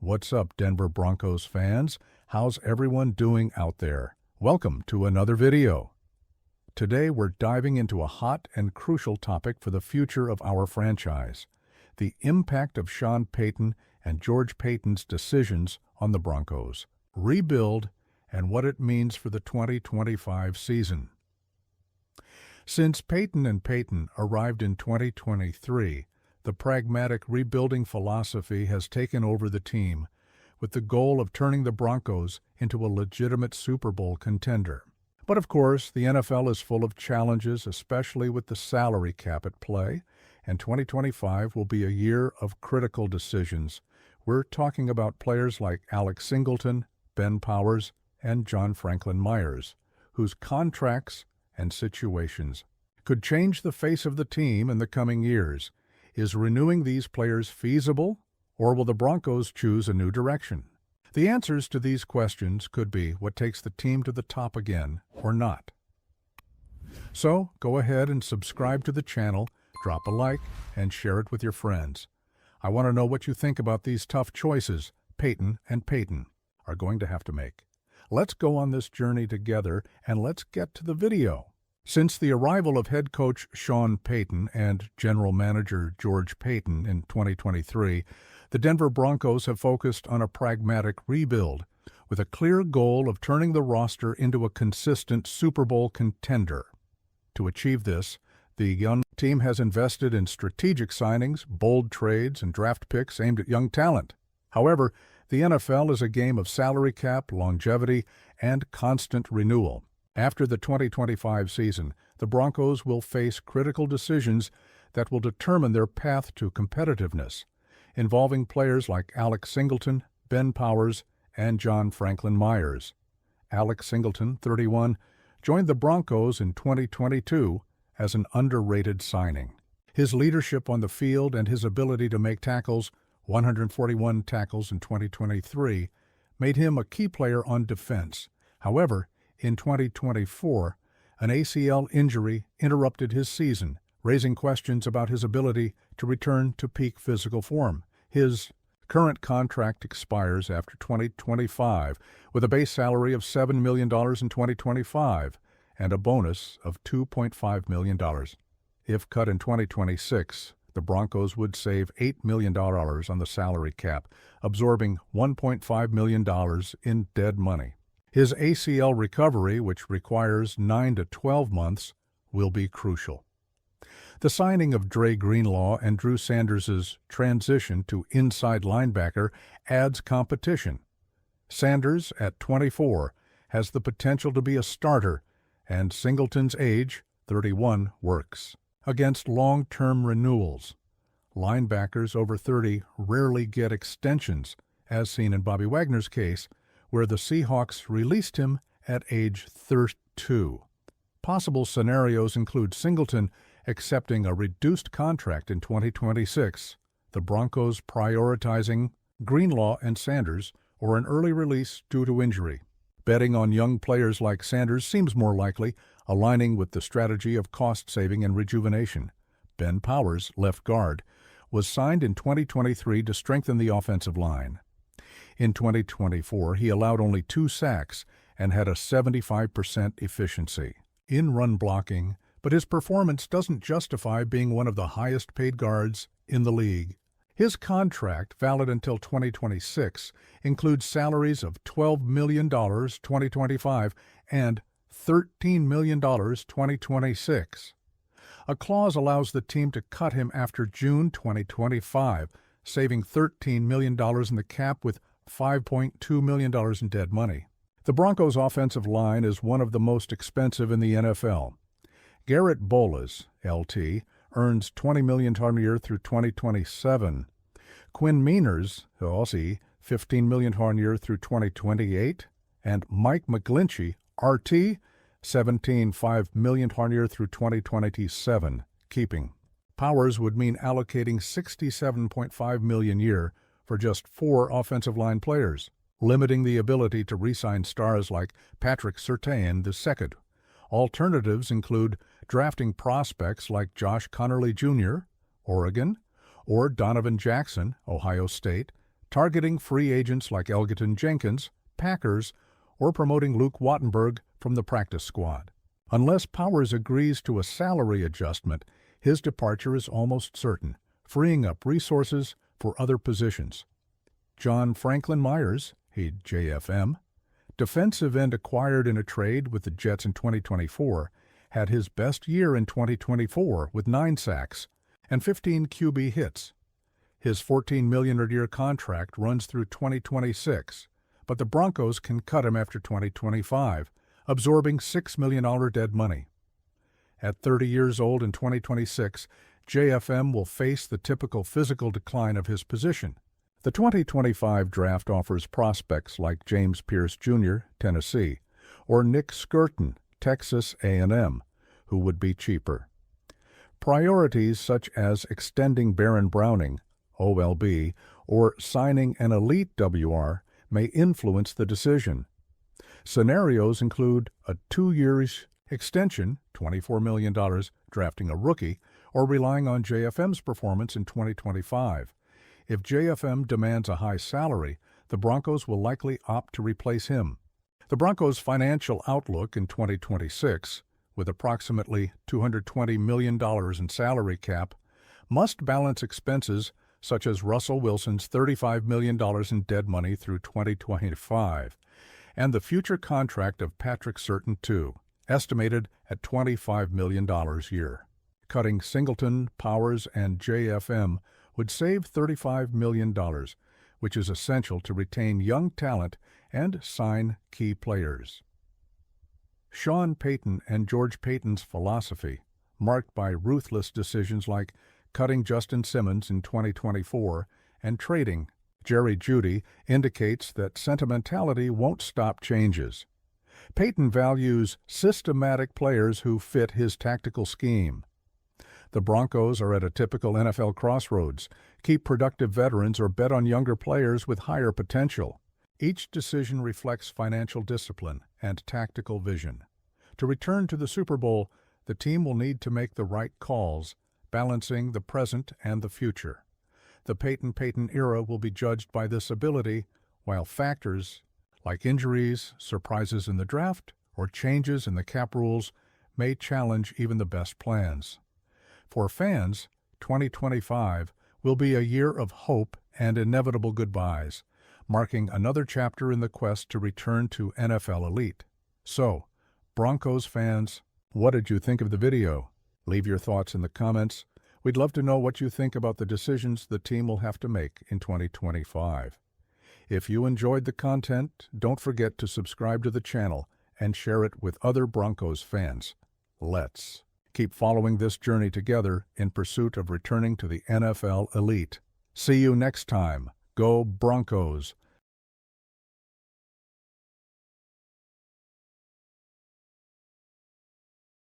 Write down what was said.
What's up, Denver Broncos fans? How's everyone doing out there? Welcome to another video. Today we're diving into a hot and crucial topic for the future of our franchise: the impact of Sean Payton and George Paton's decisions on the Broncos, rebuild, and what it means for the 2025 season. Since Payton and Payton arrived in 2023, the pragmatic rebuilding philosophy has taken over the team, with the goal of turning the Broncos into a legitimate Super Bowl contender. But of course, the NFL is full of challenges, especially with the salary cap at play, and 2025 will be a year of critical decisions. We're talking about players like Alex Singleton, Ben Powers, and John Franklin Myers, whose contracts and situations could change the face of the team in the coming years. Is renewing these players feasible, or will the Broncos choose a new direction? The answers to these questions could be what takes the team to the top again or not. So, go ahead and subscribe to the channel, drop a like, and share it with your friends. I want to know what you think about these tough choices Payton and Payton are going to have to make. Let's go on this journey together, and let's get to the video. Since the arrival of head coach Sean Payton and general manager George Paton in 2023, the Denver Broncos have focused on a pragmatic rebuild, with a clear goal of turning the roster into a consistent Super Bowl contender. To achieve this, the young team has invested in strategic signings, bold trades, and draft picks aimed at young talent. However, the NFL is a game of salary cap, longevity, and constant renewal. After the 2025 season, the Broncos will face critical decisions that will determine their path to competitiveness, involving players like Alex Singleton, Ben Powers, and John Franklin Myers. Alex Singleton, 31, joined the Broncos in 2022 as an underrated signing. His leadership on the field and his ability to make tackles, 141 tackles in 2023, made him a key player on defense. However, in 2024, an ACL injury interrupted his season, raising questions about his ability to return to peak physical form. His current contract expires after 2025, with a base salary of $7 million in 2025 and a bonus of $2.5 million. If cut in 2026, the Broncos would save $8 million on the salary cap, absorbing $1.5 million in dead money. His ACL recovery, which requires 9 to 12 months, will be crucial. The signing of Dre Greenlaw and Drew Sanders' transition to inside linebacker adds competition. Sanders, at 24, has the potential to be a starter, and Singleton's age, 31, works. Against long-term renewals, linebackers over 30 rarely get extensions, as seen in Bobby Wagner's case, where the Seahawks released him at age 32. Possible scenarios include Singleton accepting a reduced contract in 2026, the Broncos prioritizing Greenlaw and Sanders, or an early release due to injury. Betting on young players like Sanders seems more likely, aligning with the strategy of cost-saving and rejuvenation. Ben Powers, left guard, was signed in 2023 to strengthen the offensive line. In 2024, he allowed only 2 sacks and had a 75% efficiency in run blocking, but his performance doesn't justify being one of the highest-paid guards in the league. His contract, valid until 2026, includes salaries of $12 million 2025 and $13 million 2026. A clause allows the team to cut him after June 2025, saving $13 million in the cap with $5.2 million in dead money. The Broncos' offensive line is one of the most expensive in the NFL. Garrett Bowles, LT, earns $20 million per year through 2027. Quinn Meinerz, Aussie, $15 million per year through 2028. And Mike McGlinchey, RT, $17.5 million per year through 2027, keeping. Powers would mean allocating $67.5 million a year for just 4 offensive line players, limiting the ability to re-sign stars like Patrick Surtain II. Alternatives include drafting prospects like Josh Conerly Jr., Oregon, or Donovan Jackson, Ohio State, targeting free agents like Elgton Jenkins, Packers, or promoting Luke Wattenberg from the practice squad. Unless Powers agrees to a salary adjustment, his departure is almost certain, freeing up resources for other positions. John Franklin Myers, JFM, defensive end acquired in a trade with the Jets in 2024, had his best year in 2024 with 9 sacks and 15 QB hits. His $14 million a year contract runs through 2026, but the Broncos can cut him after 2025, absorbing $6 million dead money. At 30 years old in 2026, JFM will face the typical physical decline of his position. The 2025 draft offers prospects like James Pierce Jr., Tennessee, or Nick Skirton, Texas A&M, who would be cheaper. Priorities such as extending Baron Browning, OLB, or signing an elite WR may influence the decision. Scenarios include a 2-year extension, $24 million, drafting a rookie, or relying on JFM's performance in 2025. If JFM demands a high salary, the Broncos will likely opt to replace him. The Broncos' financial outlook in 2026, with approximately $220 million in salary cap, must balance expenses such as Russell Wilson's $35 million in dead money through 2025, and the future contract of Patrick Surtain II, estimated at $25 million a year. Cutting Singleton, Powers, and JFM would save $35 million, which is essential to retain young talent and sign key players. Sean Payton and George Payton's philosophy, marked by ruthless decisions like cutting Justin Simmons in 2024 and trading Jerry Jeudy, indicates that sentimentality won't stop changes. Payton values systematic players who fit his tactical scheme. The Broncos are at a typical NFL crossroads: keep productive veterans or bet on younger players with higher potential. Each decision reflects financial discipline and tactical vision. To return to the Super Bowl, the team will need to make the right calls, balancing the present and the future. The Payton era will be judged by this ability, while factors like injuries, surprises in the draft, or changes in the cap rules may challenge even the best plans. For fans, 2025 will be a year of hope and inevitable goodbyes, marking another chapter in the quest to return to NFL elite. So, Broncos fans, what did you think of the video? Leave your thoughts in the comments. We'd love to know what you think about the decisions the team will have to make in 2025. If you enjoyed the content, don't forget to subscribe to the channel and share it with other Broncos fans. Let's keep following this journey together in pursuit of returning to the NFL elite. See you next time. Go Broncos!